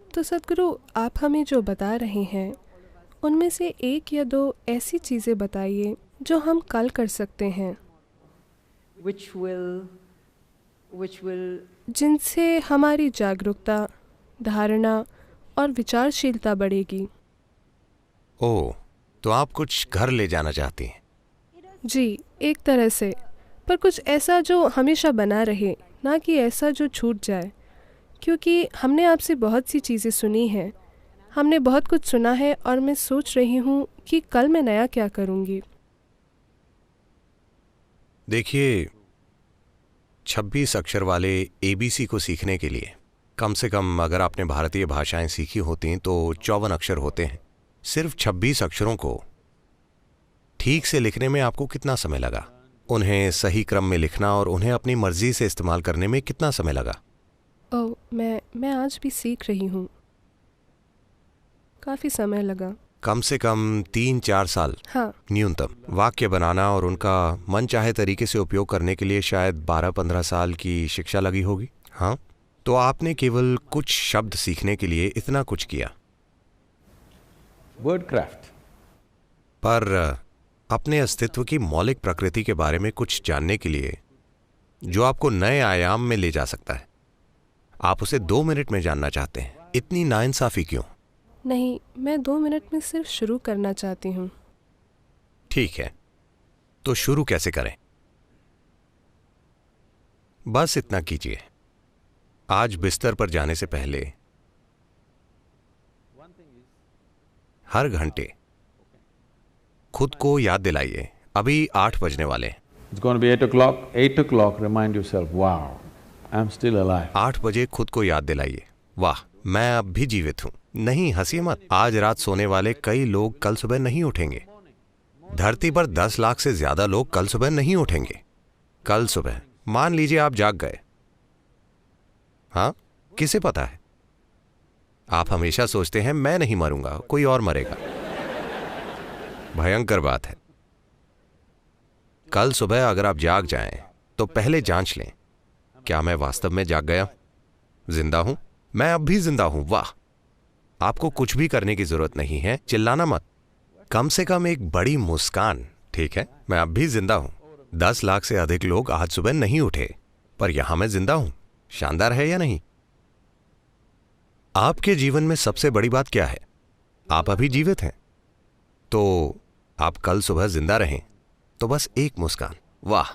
तो सद्गुरु, आप हमें जो बता रहे हैं उनमें से एक या दो ऐसी चीज़ें बताइए जो हम कल कर सकते हैं, which will जिनसे हमारी जागरूकता, धारणा और विचारशीलता बढ़ेगी। ओह, तो आप कुछ घर ले जाना चाहती हैं? जी, एक तरह से, पर कुछ ऐसा जो हमेशा बना रहे, ना कि ऐसा जो छूट जाए। क्योंकि हमने आपसे बहुत सी चीज़ें सुनी हैं, हमने बहुत कुछ सुना है और मैं सोच रही हूँ कि कल मैं नया क्या करूँगी। देखिए, 26 अक्षर वाले एबीसी को सीखने के लिए कम से कम अगर आपने भारतीय भाषाएं सीखी होती तो 54 अक्षर होते हैं। सिर्फ 26 अक्षरों को ठीक से लिखने में आपको कितना समय लगा? उन्हें सही क्रम में लिखना और उन्हें अपनी मर्जी से इस्तेमाल करने में कितना समय लगा? ओह, मैं आज भी सीख रही हूँ। काफ़ी समय लगा। कम से कम 3-4 साल हाँ। न्यूनतम। वाक्य बनाना और उनका मन चाहे तरीके से उपयोग करने के लिए शायद 12-15 साल की शिक्षा लगी होगी। हाँ, तो आपने केवल कुछ शब्द सीखने के लिए इतना कुछ किया। Word craft. पर अपने अस्तित्व की मौलिक प्रकृति के बारे में कुछ जानने के लिए जो आपको नए आयाम में ले जा सकता है, आप उसे 2 मिनट में जानना चाहते हैं। इतनी नाइंसाफी क्यों? नहीं, मैं 2 मिनट में सिर्फ शुरू करना चाहती हूँ। ठीक है, तो शुरू कैसे करें? बस इतना कीजिए, आज बिस्तर पर जाने से पहले हर घंटे खुद को याद दिलाइए, अभी 8 बजने वाले हैं। It's going to be 8 o'clock. 8 o'clock, remind yourself, wow, I'm still alive. 8 बजे खुद को याद दिलाइए, वाह, मैं अब भी जीवित हूं। नहीं, हंसिए मत। आज रात सोने वाले कई लोग कल सुबह नहीं उठेंगे। धरती पर 10 लाख से ज्यादा लोग कल सुबह नहीं उठेंगे। कल सुबह मान लीजिए आप जाग गए। हाँ, किसे पता है? आप हमेशा सोचते हैं मैं नहीं मरूंगा, कोई और मरेगा। भयंकर बात है। कल सुबह अगर आप जाग जाएं तो पहले जांच लें, क्या मैं वास्तव में जाग गया? जिंदा हूं? मैं अब भी जिंदा हूं। वाह, आपको कुछ भी करने की जरूरत नहीं है। चिल्लाना मत, कम से कम एक बड़ी मुस्कान। ठीक है, मैं अब भी जिंदा हूं। 10 लाख से अधिक लोग आज सुबह नहीं उठे, पर यहां मैं जिंदा हूं। शानदार है या नहीं? आपके जीवन में सबसे बड़ी बात क्या है? आप अभी जीवित हैं। तो आप कल सुबह जिंदा रहें तो बस एक मुस्कान। वाह।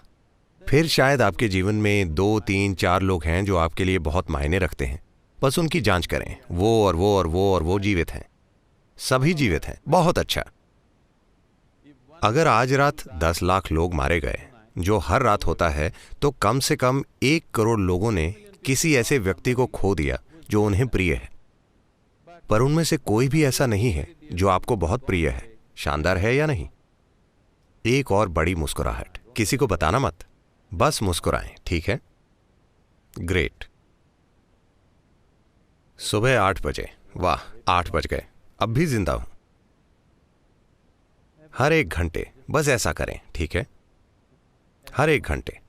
फिर शायद आपके जीवन में 2, 3, 4 लोग हैं जो आपके लिए बहुत मायने रखते हैं। बस उनकी जांच करें। वो और वो और वो और वो जीवित हैं, सभी जीवित हैं। बहुत अच्छा। अगर आज रात 10 लाख लोग मारे गए, जो हर रात होता है, तो कम से कम 1 करोड़ लोगों ने किसी ऐसे व्यक्ति को खो दिया जो उन्हें प्रिय है। पर उनमें से कोई भी ऐसा नहीं है जो आपको बहुत प्रिय है। शानदार है या नहीं? एक और बड़ी मुस्कुराहट। किसी को बताना मत, बस मुस्कुराएं। ठीक है, ग्रेट। सुबह 8 बजे। वाह, 8 बज गए, अब भी जिंदा हूं। हर 1 घंटे बस ऐसा करें। ठीक है, हर 1 घंटे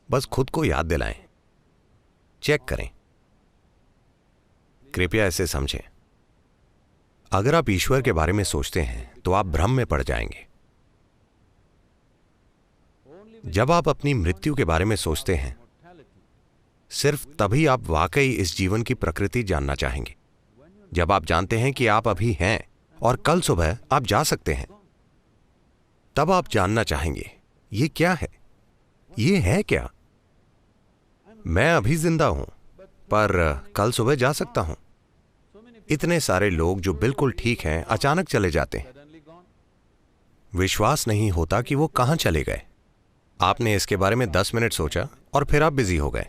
बस खुद को याद दिलाएं, चेक करें। कृपया ऐसे समझें, अगर आप ईश्वर के बारे में सोचते हैं तो आप भ्रम में पड़ जाएंगे। जब आप अपनी मृत्यु के बारे में सोचते हैं, सिर्फ तभी आप वाकई इस जीवन की प्रकृति जानना चाहेंगे। जब आप जानते हैं कि आप अभी हैं और कल सुबह आप जा सकते हैं, तब आप जानना चाहेंगे ये क्या है, ये है क्या? मैं अभी जिंदा हूं, पर कल सुबह जा सकता हूं। इतने सारे लोग जो बिल्कुल ठीक हैं अचानक चले जाते हैं। विश्वास नहीं होता कि वो कहां चले गए। आपने इसके बारे में 10 मिनट सोचा और फिर आप बिजी हो गए।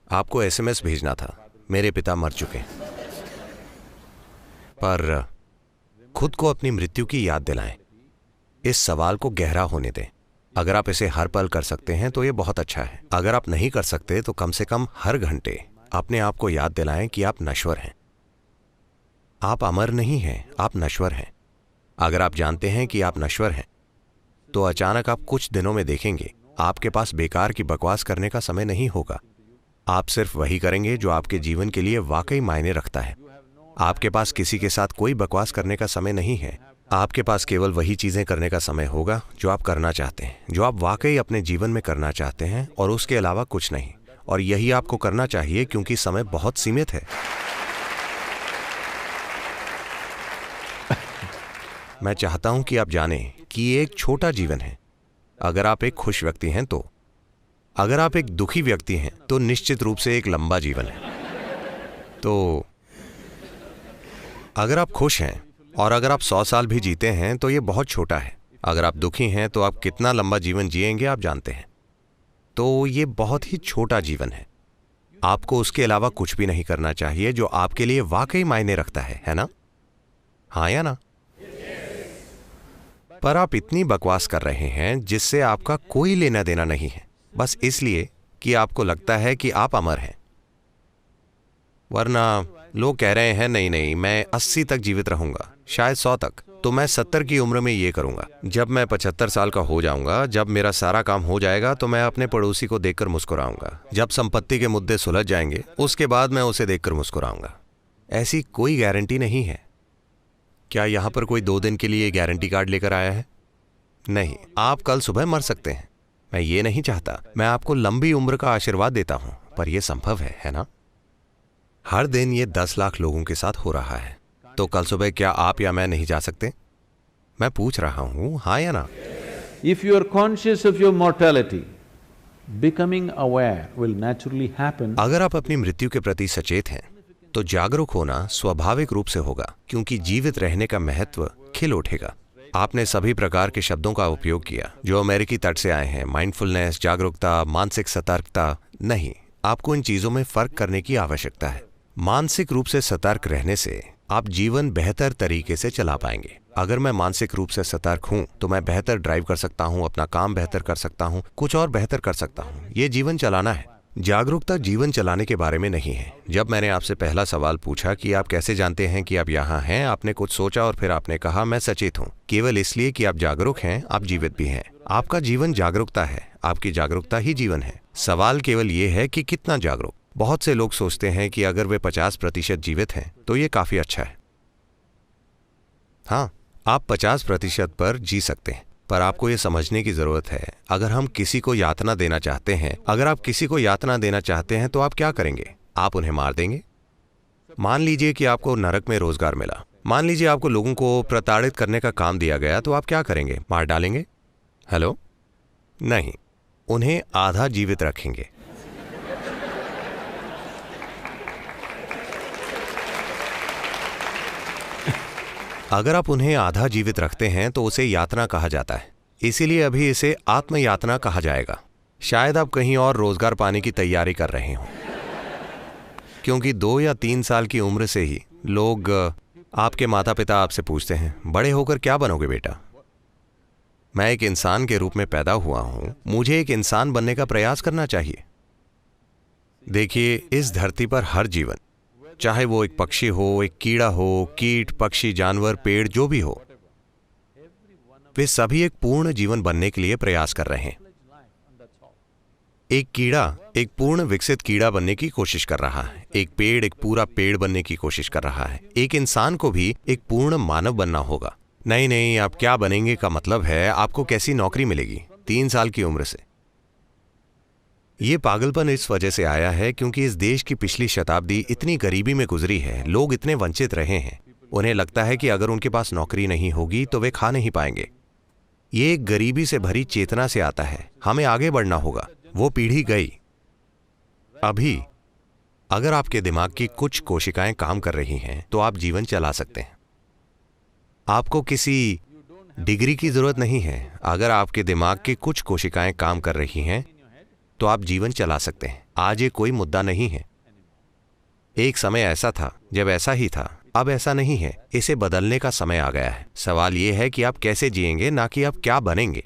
आपको एसएमएस भेजना था, मेरे पिता मर चुके। पर खुद को अपनी मृत्यु की याद दिलाएं। इस सवाल को गहरा होने दें। अगर आप इसे हर पल कर सकते हैं तो यह बहुत अच्छा है। अगर आप नहीं कर सकते तो कम से कम हर घंटे अपने आप को याद दिलाएं कि आप नश्वर हैं। आप अमर नहीं हैं, आप नश्वर हैं। अगर आप जानते हैं कि आप नश्वर हैं, तो अचानक आप कुछ दिनों में देखेंगे आपके पास बेकार की बकवास करने का समय नहीं होगा। आप सिर्फ वही करेंगे जो आपके जीवन के लिए वाकई मायने रखता है। आपके पास किसी के साथ कोई बकवास करने का समय नहीं है। आपके पास केवल वही चीजें करने का समय होगा जो आप करना चाहते हैं, जो आप वाकई अपने जीवन में करना चाहते हैं, और उसके अलावा कुछ नहीं। और यही आपको करना चाहिए क्योंकि समय बहुत सीमित है। मैं चाहता हूं कि आप जानें कि ये एक छोटा जीवन है। अगर आप एक खुश व्यक्ति हैं तो, अगर आप एक दुखी व्यक्ति हैं तो निश्चित रूप से एक लंबा जीवन है। तो अगर आप खुश हैं और अगर आप 100 साल भी जीते हैं तो ये बहुत छोटा है। अगर आप दुखी हैं तो आप कितना लंबा जीवन जिएंगे आप जानते हैं। तो ये बहुत ही छोटा जीवन है। आपको उसके अलावा कुछ भी नहीं करना चाहिए जो आपके लिए वाकई मायने रखता है ना? हाँ या ना? पर आप इतनी बकवास कर रहे हैं जिससे आपका कोई लेना देना नहीं है, बस इसलिए कि आपको लगता है कि आप अमर हैं। वरना लोग कह रहे हैं नहीं नहीं, मैं 80 तक जीवित रहूंगा, शायद 100 तक, तो मैं 70 की उम्र में ये करूंगा। जब मैं 75 साल का हो जाऊंगा, जब मेरा सारा काम हो जाएगा, तो मैं अपने पड़ोसी को देखकर मुस्कुराऊंगा। जब संपत्ति के मुद्दे सुलझ जाएंगे, उसके बाद मैं उसे देखकर मुस्कुराऊंगा। ऐसी कोई गारंटी नहीं है। क्या यहां पर कोई 2 दिन के लिए गारंटी कार्ड लेकर आया है? नहीं। आप कल सुबह मर सकते हैं। मैं ये नहीं चाहता। मैं आपको लंबी उम्र का आशीर्वाद देता हूं, पर यह संभव है ना? हर दिन ये 10 लाख लोगों के साथ हो रहा है। तो कल सुबह क्या आप या मैं नहीं जा सकते? मैं पूछ रहा हूं, हाँ या ना? If you are conscious of your mortality, becoming aware will naturally happen. अगर आप अपनी मृत्यु के प्रति सचेत हैं तो जागरूक होना स्वाभाविक रूप से होगा, क्योंकि जीवित रहने का महत्व खिल उठेगा। आपने सभी प्रकार के शब्दों का उपयोग किया जो अमेरिकी तट से आए हैं, माइंडफुलनेस, जागरूकता, मानसिक सतर्कता। नहीं, आपको इन चीजों में फर्क करने की आवश्यकता है। मानसिक रूप से सतर्क रहने से आप जीवन बेहतर तरीके से चला पाएंगे। अगर मैं मानसिक रूप से सतर्क हूं तो मैं बेहतर ड्राइव कर सकता हूं, अपना काम बेहतर कर सकता हूं, कुछ और बेहतर कर सकता हूं। ये जीवन चलाना है। जागरूकता जीवन चलाने के बारे में नहीं है। जब मैंने आपसे पहला सवाल पूछा कि आप कैसे जानते हैं कि आप यहाँ हैं, आपने कुछ सोचा और फिर आपने कहा मैं सचेत हूँ। केवल इसलिए कि आप जागरूक हैं, आप जीवित भी हैं। आपका जीवन जागरूकता है, आपकी जागरूकता ही जीवन है। सवाल केवल ये है कि कितना जागरूक। बहुत से लोग सोचते हैं कि अगर वे 50% जीवित हैं तो ये काफी अच्छा है। हाँ, आप 50% पर जी सकते हैं, पर आपको ये समझने की जरूरत है, अगर हम किसी को यातना देना चाहते हैं, अगर आप किसी को यातना देना चाहते हैं तो आप क्या करेंगे? आप उन्हें मार देंगे। मान लीजिए कि आपको नरक में रोजगार मिला, मान लीजिए आपको लोगों को प्रताड़ित करने का काम दिया गया, तो आप क्या करेंगे? मार डालेंगे? हेलो? नहीं, उन्हें आधा जीवित रखेंगे। अगर आप उन्हें आधा जीवित रखते हैं तो उसे यातना कहा जाता है, इसीलिए अभी इसे आत्मयातना कहा जाएगा। शायद आप कहीं और रोजगार पाने की तैयारी कर रहे हो, क्योंकि 2 या 3 साल की उम्र से ही लोग, आपके माता पिता आपसे पूछते हैं, बड़े होकर क्या बनोगे बेटा? मैं एक इंसान के रूप में पैदा हुआ हूं, मुझे एक इंसान बनने का प्रयास करना चाहिए। देखिए, इस धरती पर हर जीवन, चाहे वो एक पक्षी हो, एक कीड़ा हो, कीट, पक्षी, जानवर, पेड़, जो भी हो, वे सभी एक पूर्ण जीवन बनने के लिए प्रयास कर रहे हैं। एक कीड़ा एक पूर्ण विकसित कीड़ा बनने की कोशिश कर रहा है, एक पेड़ एक पूरा पेड़ बनने की कोशिश कर रहा है। एक इंसान को भी एक पूर्ण मानव बनना होगा। नहीं नहीं, आप क्या बनेंगे का मतलब है आपको कैसी नौकरी मिलेगी 3 साल की उम्र से। ये पागलपन इस वजह से आया है क्योंकि इस देश की पिछली शताब्दी इतनी गरीबी में गुजरी है, लोग इतने वंचित रहे हैं। उन्हें लगता है कि अगर उनके पास नौकरी नहीं होगी तो वे खा नहीं पाएंगे। ये एक गरीबी से भरी चेतना से आता है। हमें आगे बढ़ना होगा। वो पीढ़ी गई। अभी अगर आपके दिमाग की कुछ कोशिकाएं काम कर रही हैं तो आप जीवन चला सकते हैं। आपको किसी डिग्री की जरूरत नहीं है। अगर आपके दिमाग की कुछ कोशिकाएं काम कर रही हैं तो आप जीवन चला सकते हैं। आज ये कोई मुद्दा नहीं है। एक समय ऐसा था जब ऐसा ही था, अब ऐसा नहीं है। इसे बदलने का समय आ गया है। सवाल यह है कि आप कैसे जिएंगे, ना कि आप क्या बनेंगे।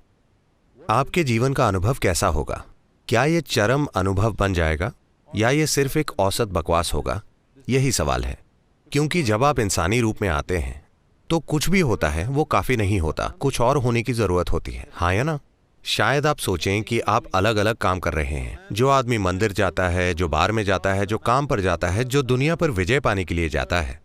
आपके जीवन का अनुभव कैसा होगा? क्या यह चरम अनुभव बन जाएगा या यह सिर्फ एक औसत बकवास होगा? यही सवाल है। क्योंकि जब आप इंसानी रूप में आते हैं तो कुछ भी होता है वो काफी नहीं होता, कुछ और होने की जरूरत होती है। हाँ या ना? शायद आप सोचें कि आप अलग अलग काम कर रहे हैं। जो आदमी मंदिर जाता है, जो बार में जाता है, जो काम पर जाता है, जो दुनिया पर विजय पाने के लिए जाता है,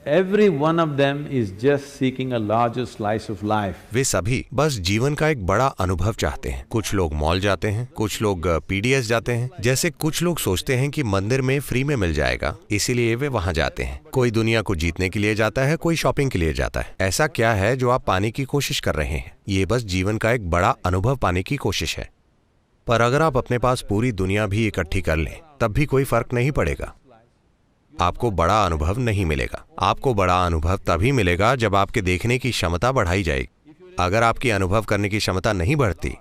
every one of them is just seeking a larger slice of life. वे सभी बस जीवन का एक बड़ा अनुभव चाहते हैं। कुछ लोग मॉल जाते हैं, कुछ लोग पीडीएस जाते हैं। जैसे कुछ लोग सोचते हैं कि मंदिर में फ्री में मिल जाएगा, इसीलिए वे वहां जाते हैं। कोई दुनिया को जीतने के लिए जाता है, कोई शॉपिंग के लिए जाता है। ऐसा क्या है जो आप पाने की कोशिश कर रहे हैं? ये बस जीवन का एक बड़ा अनुभव पाने की कोशिश है। पर अगर आप अपने पास पूरी दुनिया भी इकट्ठी कर लें, तब भी कोई फर्क नहीं पड़ेगा। आपको बड़ा अनुभव नहीं मिलेगा। आपको बड़ा अनुभव तभी मिलेगा जब आपके देखने की क्षमता बढ़ाई जाएगी। अगर आपकी अनुभव करने की क्षमता नहीं बढ़ती,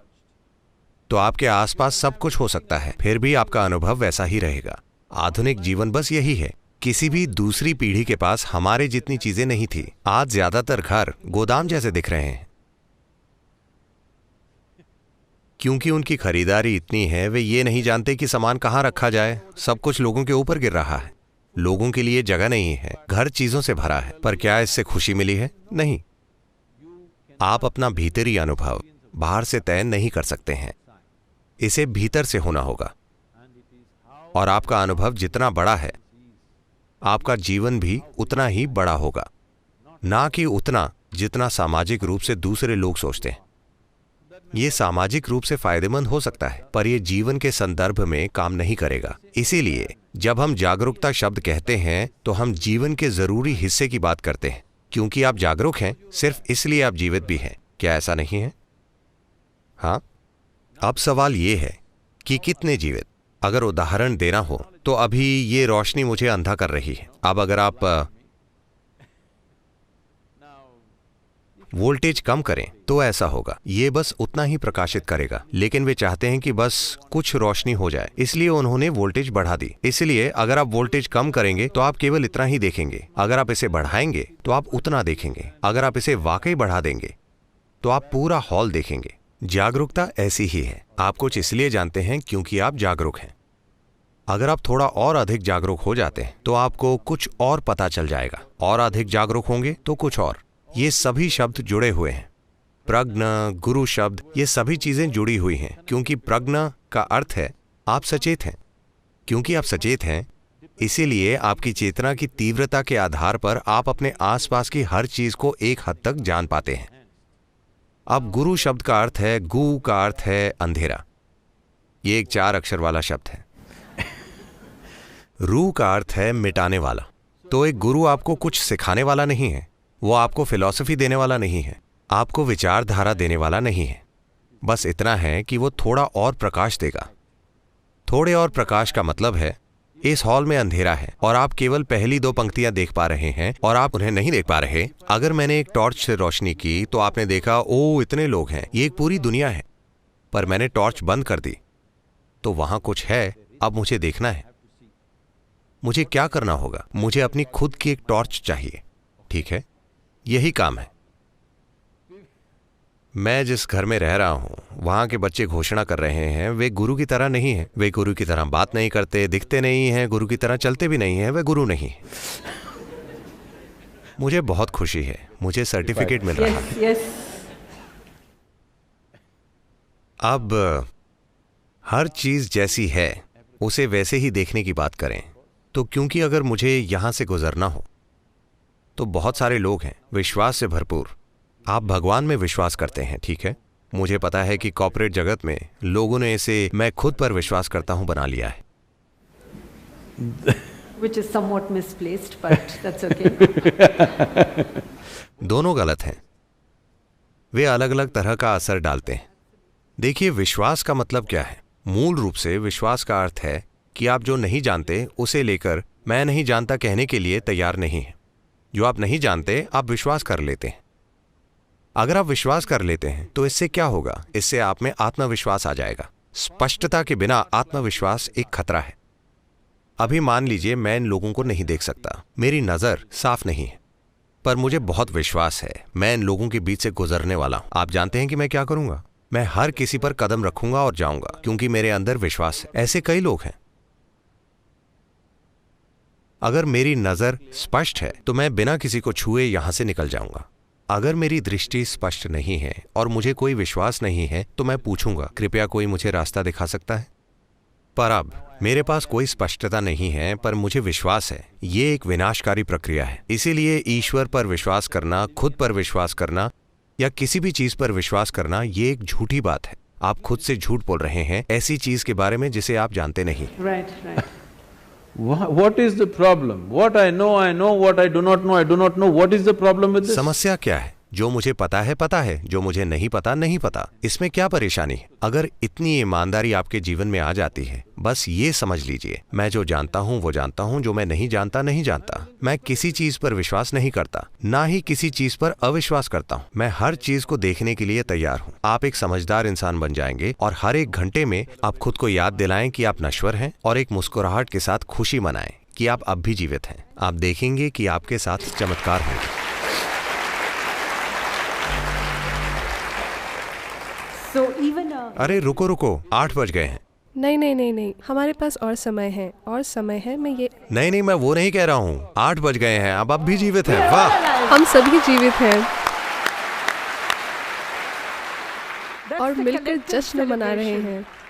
तो आपके आसपास सब कुछ हो सकता है, फिर भी आपका अनुभव वैसा ही रहेगा। आधुनिक जीवन बस यही है। किसी भी दूसरी पीढ़ी के पास हमारे जितनी चीजें नहीं थी। आज ज्यादातर घर गोदाम जैसे दिख रहे हैं, क्योंकि उनकी खरीदारी इतनी है, वे ये नहीं जानते कि सामान कहाँ रखा जाए। सब कुछ लोगों के ऊपर गिर रहा है। लोगों के लिए जगह नहीं है, घर चीजों से भरा है। पर क्या इससे खुशी मिली है? नहीं। आप अपना भीतरी अनुभव बाहर से तय नहीं कर सकते हैं, इसे भीतर से होना होगा। और आपका अनुभव जितना बड़ा है, आपका जीवन भी उतना ही बड़ा होगा, ना कि उतना जितना सामाजिक रूप से दूसरे लोग सोचते हैं। ये सामाजिक रूप से फायदेमंद हो सकता है, पर यह जीवन के संदर्भ में काम नहीं करेगा। इसीलिए जब हम जागरूकता शब्द कहते हैं, तो हम जीवन के जरूरी हिस्से की बात करते हैं। क्योंकि आप जागरूक हैं, सिर्फ इसलिए आप जीवित भी हैं। क्या ऐसा नहीं है? हाँ। अब सवाल ये है कि कितने जीवित? अगर उदाहरण देना हो तो अभी ये रोशनी मुझे अंधा कर रही है। अब अगर आप वोल्टेज कम करें तो ऐसा होगा, ये बस उतना ही प्रकाशित करेगा। लेकिन वे चाहते हैं कि बस कुछ रोशनी हो जाए, इसलिए उन्होंने वोल्टेज बढ़ा दी। इसलिए अगर आप वोल्टेज कम करेंगे तो आप केवल इतना ही देखेंगे। अगर आप इसे बढ़ाएंगे तो आप उतना देखेंगे। अगर आप इसे वाकई बढ़ा देंगे तो आप पूरा हॉल देखेंगे। जागरूकता ऐसी ही है। आप कुछ इसलिए जानते हैं क्योंकि आप जागरूक हैं। अगर आप थोड़ा और अधिक जागरूक हो जाते हैं तो आपको कुछ और पता चल जाएगा। और अधिक जागरूक होंगे तो कुछ और। ये सभी शब्द जुड़े हुए हैं। प्रज्ञ, गुरु शब्द, ये सभी चीजें जुड़ी हुई हैं। क्योंकि प्रज्ञ का अर्थ है आप सचेत हैं। क्योंकि आप सचेत हैं, इसीलिए आपकी चेतना की तीव्रता के आधार पर आप अपने आसपास की हर चीज को एक हद तक जान पाते हैं। अब गुरु शब्द का अर्थ है, गु का अर्थ है अंधेरा। ये एक 4 अक्षर वाला शब्द है। रू का अर्थ है मिटाने वाला। तो एक गुरु आपको कुछ सिखाने वाला नहीं है, वो आपको फिलॉसफी देने वाला नहीं है, आपको विचारधारा देने वाला नहीं है। बस इतना है कि वो थोड़ा और प्रकाश देगा। थोड़े और प्रकाश का मतलब है इस हॉल में अंधेरा है और आप केवल पहली 2 पंक्तियां देख पा रहे हैं और आप उन्हें नहीं देख पा रहे। अगर मैंने एक टॉर्च से रोशनी की तो आपने देखा, ओ इतने लोग हैं, ये एक पूरी दुनिया है। पर मैंने टॉर्च बंद कर दी तो वहां कुछ है। अब मुझे देखना है। मुझे क्या करना होगा? मुझे अपनी खुद की एक टॉर्च चाहिए। ठीक है, यही काम है। मैं जिस घर में रह रहा हूं, वहां के बच्चे घोषणा कर रहे हैं वे गुरु की तरह नहीं हैं। वे गुरु की तरह बात नहीं करते, दिखते नहीं हैं, गुरु की तरह चलते भी नहीं हैं। वे गुरु नहीं। मुझे बहुत खुशी है, मुझे सर्टिफिकेट मिल रहा है। अब हर चीज जैसी है उसे वैसे ही देखने की बात करें। तो क्योंकि अगर मुझे यहां से गुजरना हो तो बहुत सारे लोग हैं विश्वास से भरपूर। आप भगवान में विश्वास करते हैं, ठीक है। मुझे पता है कि कॉर्पोरेट जगत में लोगों ने इसे मैं खुद पर विश्वास करता हूं बना लिया है। Which is somewhat misplaced, but that's okay. दोनों गलत हैं। वे अलग अलग तरह का असर डालते हैं। देखिए, विश्वास का मतलब क्या है? मूल रूप से विश्वास का अर्थ है कि आप जो नहीं जानते उसे लेकर मैं नहीं जानता कहने के लिए तैयार नहीं है। जो आप नहीं जानते आप विश्वास कर लेते हैं। अगर आप विश्वास कर लेते हैं तो इससे क्या होगा? इससे आप में आत्मविश्वास आ जाएगा। स्पष्टता के बिना आत्मविश्वास एक खतरा है। अभी मान लीजिए मैं इन लोगों को नहीं देख सकता, मेरी नजर साफ नहीं है, पर मुझे बहुत विश्वास है मैं इन लोगों के बीच से गुजरने वाला हूं। आप जानते हैं कि मैं क्या करूंगा? मैं हर किसी पर कदम रखूंगा और जाऊंगा, क्योंकि मेरे अंदर विश्वास है। ऐसे कई लोग हैं। अगर मेरी नजर स्पष्ट है तो मैं बिना किसी को छुए यहां से निकल जाऊंगा। अगर मेरी दृष्टि स्पष्ट नहीं है और मुझे कोई विश्वास नहीं है तो मैं पूछूंगा, कृपया कोई मुझे रास्ता दिखा सकता है? पर अब मेरे पास कोई स्पष्टता नहीं है, पर मुझे विश्वास है। ये एक विनाशकारी प्रक्रिया है। इसीलिए ईश्वर पर विश्वास करना, खुद पर विश्वास करना या किसी भी चीज पर विश्वास करना, ये एक झूठी बात है। आप खुद से झूठ बोल रहे हैं ऐसी चीज के बारे में जिसे आप जानते नहीं। Right. What is the problem? What I know, what I do not know, I do not know. What is the problem with this? समस्या क्या है? जो मुझे पता है, जो मुझे नहीं पता, नहीं पता। इसमें क्या परेशानी है? अगर इतनी ईमानदारी आपके जीवन में आ जाती है, बस ये समझ लीजिए, मैं जो जानता हूँ वो जानता हूँ, जो मैं नहीं जानता नहीं जानता। मैं किसी चीज पर विश्वास नहीं करता, ना ही किसी चीज पर अविश्वास करता हूँ। मैं हर चीज को देखने के लिए तैयार हूँ। आप एक समझदार इंसान बन जाएंगे और हर एक घंटे में आप खुद को याद दिलाएं कि आप नश्वर हैं और एक मुस्कुराहट के साथ खुशी मनाएं कि आप अब भी जीवित हैं। आप देखेंगे कि आपके साथ चमत्कार होंगे। So even अरे रुको, 8 बज गए हैं। नहीं, हमारे पास और समय है, नहीं, मैं वो नहीं कह रहा हूँ। 8 बज गए हैं, अब भी जीवित हैं। वाह, हम सभी जीवित हैं that's और the मिलकर collective जश्न मना रहे celebration. हैं।